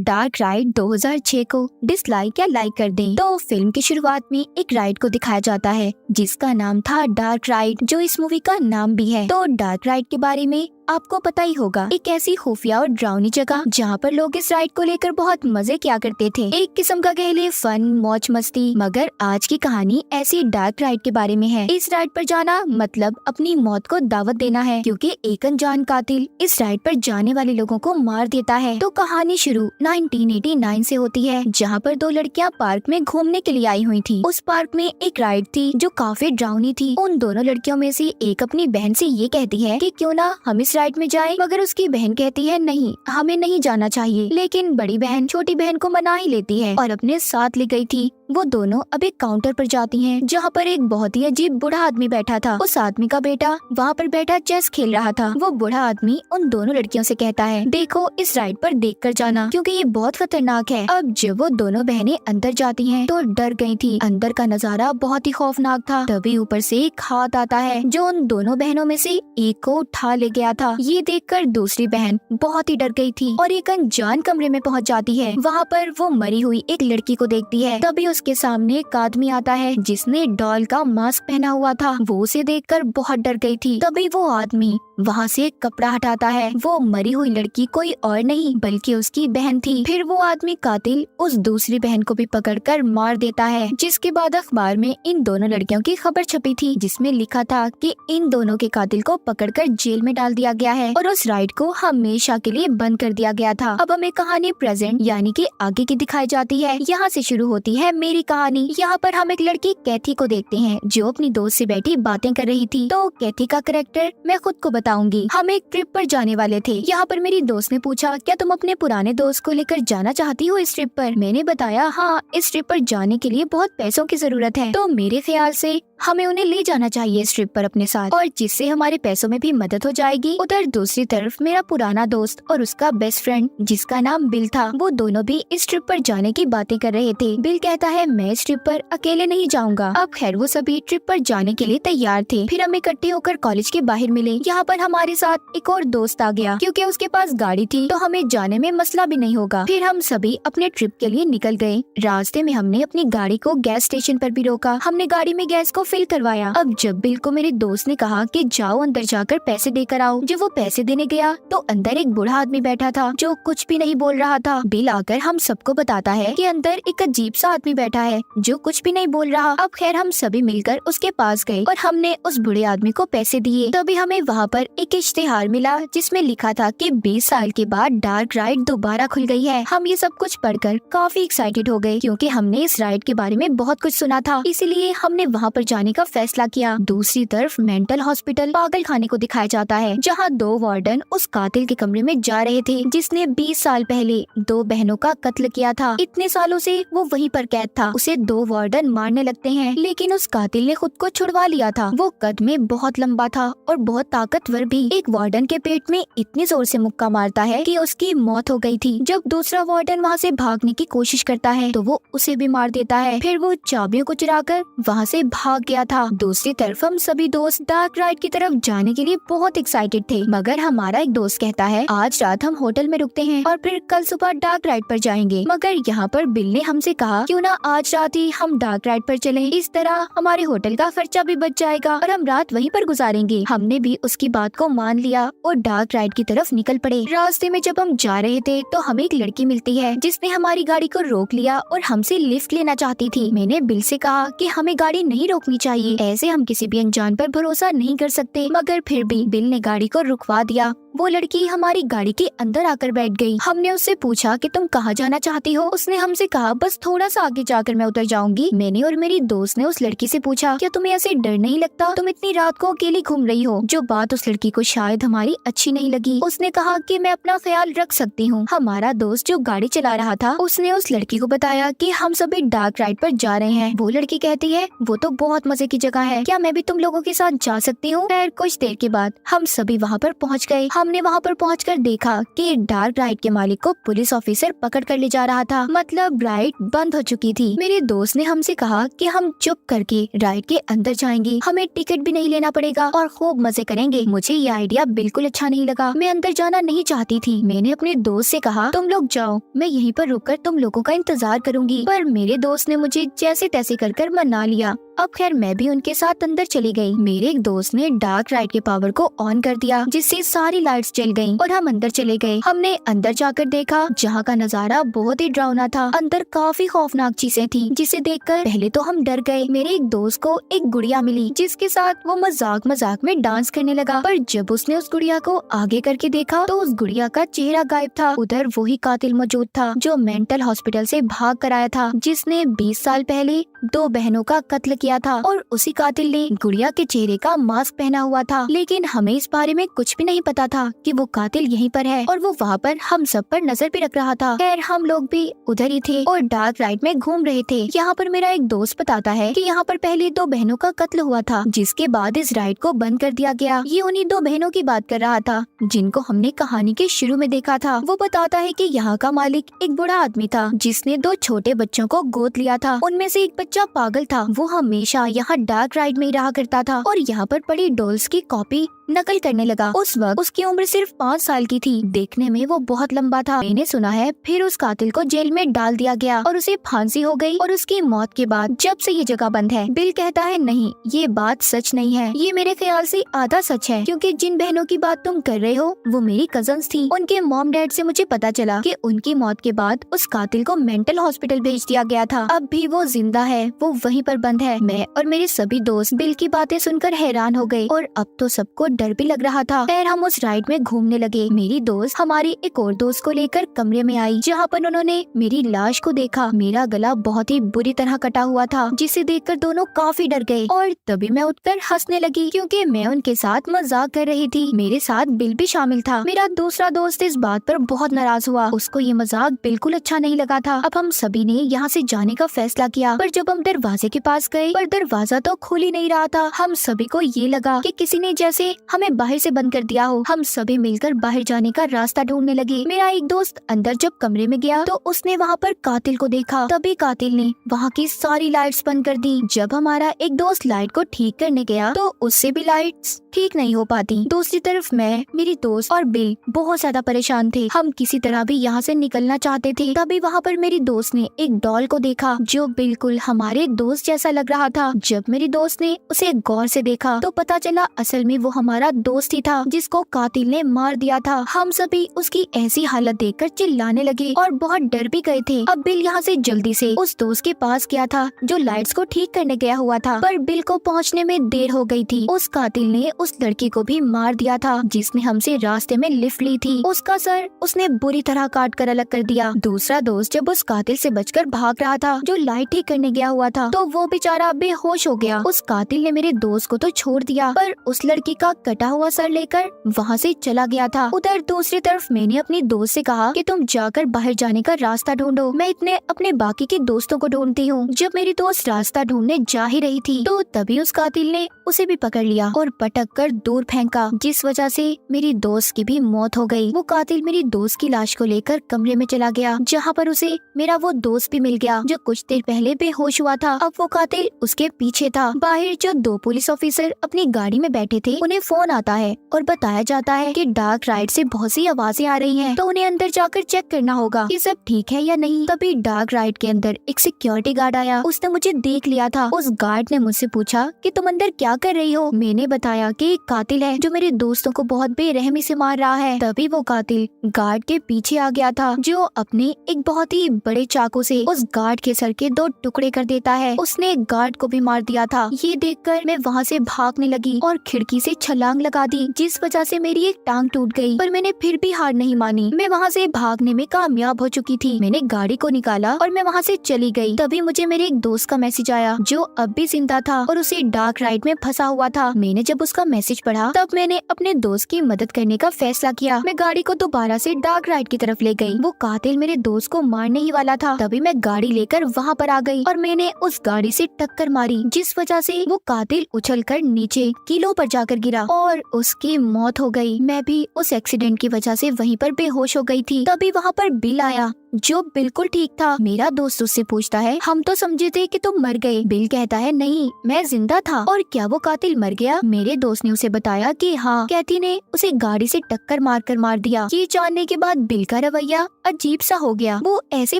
Dark ride 2006 को dislike या like कर दें। तो फिल्म की शुरुआत में एक राइड को दिखाया जाता है जिसका नाम था डार्क राइड, जो इस मूवी का नाम भी है। तो डार्क राइड के बारे में आपको पता ही होगा, एक ऐसी खुफिया और डरावनी जगह जहाँ पर लोग इस राइड को लेकर बहुत मजे किया करते थे। एक किस्म का कह ले फन, मौज मस्ती। मगर आज की कहानी ऐसी डार्क राइड के बारे में है। इस राइड पर जाना मतलब अपनी मौत को दावत देना है, क्योंकि एक अनजान कातिल इस राइड पर जाने वाले लोगों को मार देता है। तो कहानी शुरू 1989 से होती है, जहाँ पर दो लड़कियाँ पार्क में घूमने के लिए आई हुई थी। उस पार्क में एक राइड थी जो काफी डरावनी थी। उन दोनों लड़कियों में से एक अपनी बहन से ये कहती है कि क्यों ना हम इस राइड में जाएं, मगर उसकी बहन कहती है नहीं, हमें नहीं जाना चाहिए। लेकिन बड़ी बहन छोटी बहन को मना ही लेती है और अपने साथ ले गई थी। वो दोनों अब एक काउंटर पर जाती हैं, जहाँ पर एक बहुत ही अजीब बूढ़ा आदमी बैठा था। उस आदमी का बेटा वहाँ पर बैठा चेस खेल रहा था। वो बूढ़ा आदमी उन दोनों लड़कियों से कहता है, देखो इस राइड पर देखकर जाना, क्योंकि ये बहुत खतरनाक है। अब जब वो दोनों बहनें अंदर जाती हैं तो डर गई थी। अंदर का नजारा बहुत ही खौफनाक था। तभी ऊपर से एक हाथ आता है जो उन दोनों बहनों में से एक को उठा ले गया था। ये देखकर दूसरी बहन बहुत ही डर गई थी और एक अनजान कमरे में पहुँच जाती है। वहाँ पर वो मरी हुई एक लड़की को देखती है। तभी उसके सामने एक आदमी आता है जिसने डॉल का मास्क पहना हुआ था। वो उसे देखकर बहुत डर गई थी। तभी वो आदमी वहाँ से एक कपड़ा हटाता है। वो मरी हुई लड़की कोई और नहीं बल्कि उसकी बहन थी। फिर वो आदमी कातिल उस दूसरी बहन को भी पकड़कर मार देता है, जिसके बाद अखबार में इन दोनों लड़कियों की खबर छपी थी, जिसमें लिखा था कि इन दोनों के कातिल को पकड़कर जेल में डाल दिया गया है और उस राइड को हमेशा के लिए बंद कर दिया गया था। अब हमें कहानी प्रेजेंट यानी कि आगे की दिखाई जाती है। यहाँ से शुरू होती है मेरी कहानी। यहाँ पर हम एक लड़की कैथी को देखते हैं जो अपनी दोस्त से बैठी बातें कर रही थी। तो कैथी का कैरेक्टर मैं खुद को बताऊंगी। हम एक ट्रिप पर जाने वाले थे। यहाँ पर मेरी दोस्त ने पूछा, क्या तुम अपने पुराने दोस्त को लेकर जाना चाहती हो इस ट्रिप पर? मैंने बताया हाँ, इस ट्रिप पर जाने के लिए बहुत पैसों की जरूरत है, तो मेरे ख्याल से हमें उन्हें ले जाना चाहिए इस ट्रिप पर अपने साथ, और जिससे हमारे पैसों में भी मदद हो जाएगी। उधर दूसरी तरफ मेरा पुराना दोस्त और उसका बेस्ट फ्रेंड जिसका नाम बिल था, वो दोनों भी इस ट्रिप पर जाने की बातें कर रहे थे। बिल कहता है मैं इस ट्रिप पर अकेले नहीं जाऊंगा। अब खैर वो सभी ट्रिप पर जाने के लिए तैयार थे। फिर हम इकट्ठे होकर कॉलेज के बाहर मिले। यहाँ पर हमारे साथ एक और दोस्त आ गया। क्योंकि उसके पास गाड़ी थी तो हमें जाने में मसला भी नहीं होगा। फिर हम सभी अपने ट्रिप के लिए निकल गए। रास्ते में हमने अपनी गाड़ी को गैस स्टेशन पर भी रोका। हमने गाड़ी में गैस को फिल करवाया। अब जब बिल को मेरे दोस्त ने कहा कि जाओ अंदर जाकर पैसे देकर आओ, जब वो पैसे देने गया तो अंदर एक बूढ़ा आदमी बैठा था जो कुछ भी नहीं बोल रहा था। बिल आकर हम सबको बताता है कि अंदर एक अजीब सा आदमी बैठा है जो कुछ भी नहीं बोल रहा। अब खैर हम सभी मिलकर उसके पास गए और हमने उस बूढ़े आदमी को पैसे दिए। तभी हमें वहाँ पर एक इश्तिहार मिला जिसमें लिखा था कि 20 साल के बाद डार्क राइड दोबारा खुल गई है। हम ये सब कुछ पढ़कर काफी एक्साइटेड हो गए, क्योंकि हमने इस राइड के बारे में बहुत कुछ सुना था, इसीलिए हमने वहाँ पर जाने का फैसला किया। दूसरी तरफ मेंटल हॉस्पिटल पागल खाने को दिखाया जाता है, जहाँ दो वार्डन उस कातिल के कमरे में जा रहे थे जिसने 20 साल पहले दो बहनों का कत्ल किया था। इतने सालों से वो वहीं पर कैद था। उसे दो वार्डन मारने लगते हैं, लेकिन उस कातिल ने खुद को छुड़वा लिया था। वो कद में बहुत लंबा था और बहुत ताकतवर भी। एक वार्डन के पेट में इतनी जोर से मुक्का मारता है कि उसकी मौत हो गई थी। जब दूसरा वार्डन वहाँ से भागने की कोशिश करता है तो वो उसे भी मार देता है। फिर वो चाबियों को चुराकर वहाँ से भाग गया था। दूसरी तरफ हम सभी दोस्त डार्क राइड की तरफ जाने के लिए बहुत एक्साइटेड थे, मगर हमारा एक दोस्त कहता है आज रात हम होटल में रुकते हैं और फिर कल सुबह डार्क राइड पर जाएंगे। मगर यहाँ पर बिल ने हमसे कहा क्यों ना आज रात ही हम डार्क राइड पर चलें, इस तरह हमारे होटल का खर्चा भी बच जाएगा और हम रात वहीं पर गुजारेंगे। हमने भी उसकी बात को मान लिया और डार्क राइड की तरफ निकल पड़े। रास्ते में जब हम जा रहे थे तो हमें एक लड़की मिलती है जिसने हमारी गाड़ी को रोक लिया और हमसे लिफ्ट लेना चाहती थी। मैंने बिल से कहा कि हमें गाड़ी नहीं रोकनी चाहिए, ऐसे हम किसी भी अनजान पर भरोसा नहीं कर सकते, मगर फिर भी बिल ने गाड़ी को रुकवा दिया। वो लड़की हमारी गाड़ी के अंदर आकर बैठ गई। हमने उससे पूछा कि तुम कहाँ जाना चाहती हो? उसने हमसे कहा बस थोड़ा सा आगे जाकर मैं उतर जाऊंगी। मैंने और मेरी दोस्त ने उस लड़की से पूछा क्या तुम्हें ऐसे डर नहीं लगता? तुम इतनी रात को अकेली घूम रही हो। जो बात उस लड़की को शायद हमारी अच्छी नहीं लगी। उसने कहा कि मैं अपना ख्याल रख सकती हूँ। हमारा दोस्त जो गाड़ी चला रहा था उसने उस लड़की को बताया कि हम सभी डार्क राइड पर जा रहे हैं। वो लड़की कहती है वो तो बहुत मजे की जगह है, क्या मैं भी तुम लोगों के साथ जा सकती हूँ? फिर कुछ देर के बाद हम सभी वहाँ पर पहुँच गए। हमने वहाँ पर पहुंचकर देखा कि डार्क राइड के मालिक को पुलिस ऑफिसर पकड़ कर ले जा रहा था। मतलब राइड बंद हो चुकी थी। मेरे दोस्त ने हमसे कहा कि हम चुप करके राइड के अंदर जाएंगे, हमें टिकट भी नहीं लेना पड़ेगा और खूब मजे करेंगे। मुझे ये आइडिया बिल्कुल अच्छा नहीं लगा। मैं अंदर जाना नहीं चाहती थी। मैंने अपने दोस्त से कहा तुम लोग जाओ, मैं यहीं पर रुककर तुम लोगों का इंतजार करूंगी। पर मेरे दोस्त ने मुझे जैसे तैसे कर मना लिया। अब खैर मैं भी उनके साथ अंदर चली गई। मेरे एक दोस्त ने डार्क राइड के पावर को ऑन कर दिया, जिससे सारी लाइट्स जल गईं और हम अंदर चले गए। हमने अंदर जाकर देखा, जहाँ का नजारा बहुत ही डरावना था। अंदर काफी खौफनाक चीजें थी, जिसे देखकर पहले तो हम डर गए। मेरे एक दोस्त को एक गुड़िया मिली, जिसके साथ वो मजाक मजाक में डांस करने लगा। पर जब उसने उस गुड़िया को आगे करके देखा तो उस गुड़िया का चेहरा गायब था। उधर वही कातिल मौजूद था जो मेंटल हॉस्पिटल से भाग कर आया था, जिसने 20 साल पहले 2 बहनों का कत्ल किया था। और उसी कातिल ने गुड़िया के चेहरे का मास्क पहना हुआ था। लेकिन हमें इस बारे में कुछ भी नहीं पता था कि वो कातिल यहीं पर है और वो वहाँ पर हम सब पर नजर भी रख रहा था। खैर हम लोग भी उधर ही थे और डार्क राइड में घूम रहे थे। यहाँ पर मेरा एक दोस्त बताता है कि यहाँ पर पहले 2 बहनों का कत्ल हुआ था, जिसके बाद इस राइड को बंद कर दिया गया। ये उन्हीं 2 बहनों की बात कर रहा था जिनको हमने कहानी के शुरू में देखा था। वो बताता है कि यहाँ का मालिक एक बूढ़ा आदमी था, जिसने 2 छोटे बच्चों को गोद लिया था। उनमें से एक बच्चा पागल था। वो हमेशा यहाँ डार्क राइड में ही रहा करता था और यहाँ पर पड़ी डॉल्स की कॉपी नकल करने लगा। उस वक्त उसकी उम्र सिर्फ 5 साल की थी। देखने में वो बहुत लंबा था। मैंने सुना है फिर उस कातिल को जेल में डाल दिया गया और उसे फांसी हो गई। और उसकी मौत के बाद जब से ये जगह बंद है। बिल कहता है नहीं, ये बात सच नहीं है। ये मेरे ख्याल से आधा सच है, क्योंकि जिन बहनों की बात तुम कर रहे हो वो मेरी कजन्स थी। उनके मॉम डैड से मुझे पता चला कि उनकी मौत के बाद उस कातिल को मेंटल हॉस्पिटल भेज दिया गया था। अब भी वो जिंदा है, वो वहीं पर बंद है। मैं और मेरे सभी दोस्त बिल की बातें सुनकर हैरान हो गए और अब तो सबको डर भी लग रहा था। खैर हम उस राइड में घूमने लगे। मेरी दोस्त हमारी एक और दोस्त को लेकर कमरे में आई, जहाँ पर उन्होंने मेरी लाश को देखा। मेरा गला बहुत ही बुरी तरह कटा हुआ था, जिसे देखकर दोनों काफी डर गए और तभी मैं उठकर हंसने लगी, क्योंकि मैं उनके साथ मजाक कर रही थी। मेरे साथ बिल भी शामिल था। मेरा दूसरा दोस्त इस बात पर बहुत नाराज हुआ। उसको ये मजाक बिल्कुल अच्छा नहीं लगा था। अब हम सभी ने यहाँ से जाने का फैसला किया, पर जब हम दरवाजे के पास गए पर दरवाजा तो खुल ही नहीं रहा था। हम सभी को ये लगा कि किसी ने जैसे हमें बाहर से बंद कर दिया हो। हम सभी मिलकर बाहर जाने का रास्ता ढूंढने लगे। मेरा एक दोस्त अंदर जब कमरे में गया तो उसने वहाँ पर कातिल को देखा। तभी कातिल ने वहाँ की सारी लाइट्स बंद कर दी। जब हमारा एक दोस्त लाइट को ठीक करने गया तो उससे भी लाइट्स ठीक नहीं हो पाती। दूसरी तरफ मैं, मेरी दोस्त और बिल बहुत ज्यादा परेशान थे। हम किसी तरह भी यहाँ से निकलना चाहते थे। तभी वहाँ पर मेरी दोस्त ने एक डॉल को देखा जो बिल्कुल हमारे दोस्त जैसा लग रहा था। जब मेरी दोस्त ने उसे गौर से देखा तो पता चला असल में वो हमारा दोस्त ही था, जिसको कातिल ने मार दिया था। हम सभी उसकी ऐसी हालत देखकर चिल्लाने लगे और बहुत डर भी गए थे। अब बिल यहाँ से जल्दी से उस दोस्त के पास गया था जो लाइट्स को ठीक करने गया हुआ था, पर बिल को पहुँचने में देर हो गई थी। उस कातिल ने उस लड़की को भी मार दिया था जिसने हमसे रास्ते में लिफ्ट ली थी। उसका सर उसने बुरी तरह काट कर अलग कर दिया। दूसरा दोस्त जब उस कातिल से बचकर भाग रहा था जो लाइट ठीक करने गया हुआ था, तो वो बेचारा बेहोश हो गया। उस कातिल ने मेरे दोस्त को तो छोड़ दिया, पर उस लड़की का कटा हुआ सर लेकर वहाँ से चला गया था। उधर दूसरी तरफ मैंने अपनी दोस्त से कहा कि तुम जाकर बाहर जाने का रास्ता ढूंढो, मैं इतने अपने बाकी के दोस्तों को ढूंढती हूँ। जब मेरी दोस्त रास्ता ढूंढने जा ही रही थी तो तभी उस कातिल ने उसे भी पकड़ लिया और पटक कर दूर फेंका, जिस वजह से मेरी दोस्त की भी मौत हो गई। वो कातिल मेरी दोस्त की लाश को लेकर कमरे में चला गया, जहाँ पर उसे मेरा वो दोस्त भी मिल गया जो कुछ देर पहले बेहोश हुआ था। अब वो कातिल उसके पीछे था। बाहर जो 2 पुलिस ऑफिसर अपनी गाड़ी में बैठे थे, उन्हें फोन आता है और बताया जाता है कि डार्क राइड से बहुत सी आवाजें आ रही हैं, तो उन्हें अंदर जाकर चेक करना होगा कि सब ठीक है या नहीं। तभी डार्क राइड के अंदर एक सिक्योरिटी गार्ड आया। उसने मुझे देख लिया था। उस गार्ड ने मुझसे पूछा कि तुम अंदर क्या कर रही हो। मैंने बताया कि एक कातिल है जो मेरे दोस्तों को बहुत बेरहमी से मार रहा है। तभी वो कातिल गार्ड के पीछे आ गया था, जो अपने एक बहुत ही बड़े चाकू से उस गार्ड के सर के 2 टुकड़े कर देता है। उसने गार्ड को भी मार दिया था। ये देखकर मैं वहाँ से भागने लगी और खिड़की से छलांग लगा दी, जिस वजह से मेरी एक टांग टूट गई। पर मैंने फिर भी हार नहीं मानी। मैं वहाँ से भागने में कामयाब हो चुकी थी। मैंने गाड़ी को निकाला और मैं वहाँ से चली गई। तभी मुझे मेरे एक दोस्त का मैसेज आया जो अब भी जिंदा था और उसे डार्क राइड में फंसा हुआ था। मैंने जब उसका मैसेज पढ़ा तब मैंने अपने दोस्त की मदद करने का फैसला किया। मैं गाड़ी को दोबारा से डार्क राइड की तरफ ले गई। वो कातिल मेरे दोस्त को मारने ही वाला था। तभी मैं गाड़ी लेकर वहाँ पर आ गई और मैंने उस गाड़ी से टक्कर मारी, जिस वजह से वो कातिल उछलकर नीचे किलों पर जाकर गिरा और उसकी मौत हो गई। मैं भी उस एक्सीडेंट की वजह से वहीं पर बेहोश हो गई थी। तभी वहाँ पर बिल आया जो बिल्कुल ठीक था। मेरा दोस्त उससे पूछता है, हम तो समझे थे कि तुम मर गए। बिल कहता है, नहीं, मैं जिंदा था। और क्या वो कातिल मर गया? मेरे दोस्त ने उसे बताया कि हाँ, कैथी ने उसे गाड़ी से टक्कर मार दिया। ये जानने के बाद बिल का रवैया अजीब सा हो गया। वो ऐसे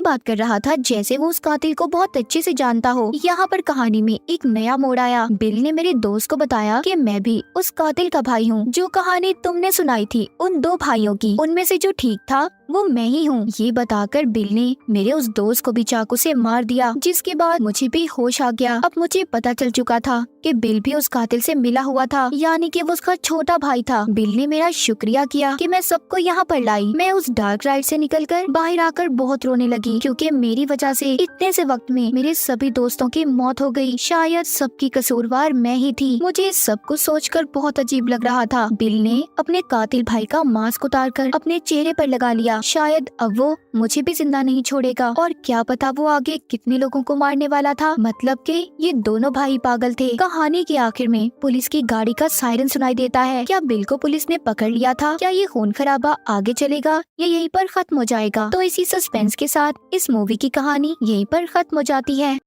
बात कर रहा था जैसे वो उस कातिल को बहुत अच्छे से जानता हो। यहाँ पर कहानी में एक नया मोड़ आया। बिल ने मेरे दोस्त को बताया कि मैं भी उस कातिल का भाई हूँ। जो कहानी तुमने सुनाई थी उन दो भाइयों की, उनमें से जो ठीक था वो मैं ही हूँ। ये बताकर बिल ने मेरे उस दोस्त को भी चाकू से मार दिया, जिसके बाद मुझे भी होश आ गया। अब मुझे पता चल चुका था कि बिल भी उस कातिल से मिला हुआ था, यानी कि वो उसका छोटा भाई था। बिल ने मेरा शुक्रिया किया कि मैं सबको यहाँ पर लाई। मैं उस डार्क राइड से निकलकर बाहर आकर बहुत रोने लगी, क्योंकि मेरी वजह से इतने से वक्त में मेरे सभी दोस्तों की मौत हो गई। शायद सबकी कसूरवार मैं ही थी। मुझे सब कुछ सोचकर बहुत अजीब लग रहा था। बिल ने अपने कातिल भाई का मास्क उतारकर अपने चेहरे पर लगा लिया। शायद अब वो मुझे भी जिंदा नहीं छोड़ेगा, और क्या पता वो आगे कितने लोगों को मारने वाला था। मतलब कि ये दोनों भाई पागल थे। कहानी के आखिर में पुलिस की गाड़ी का सायरन सुनाई देता है। क्या बिल को पुलिस ने पकड़ लिया था? क्या ये खून खराबा आगे चलेगा या यहीं पर खत्म हो जाएगा? तो इसी सस्पेंस के साथ इस मूवी की कहानी यहीं पर खत्म हो जाती है।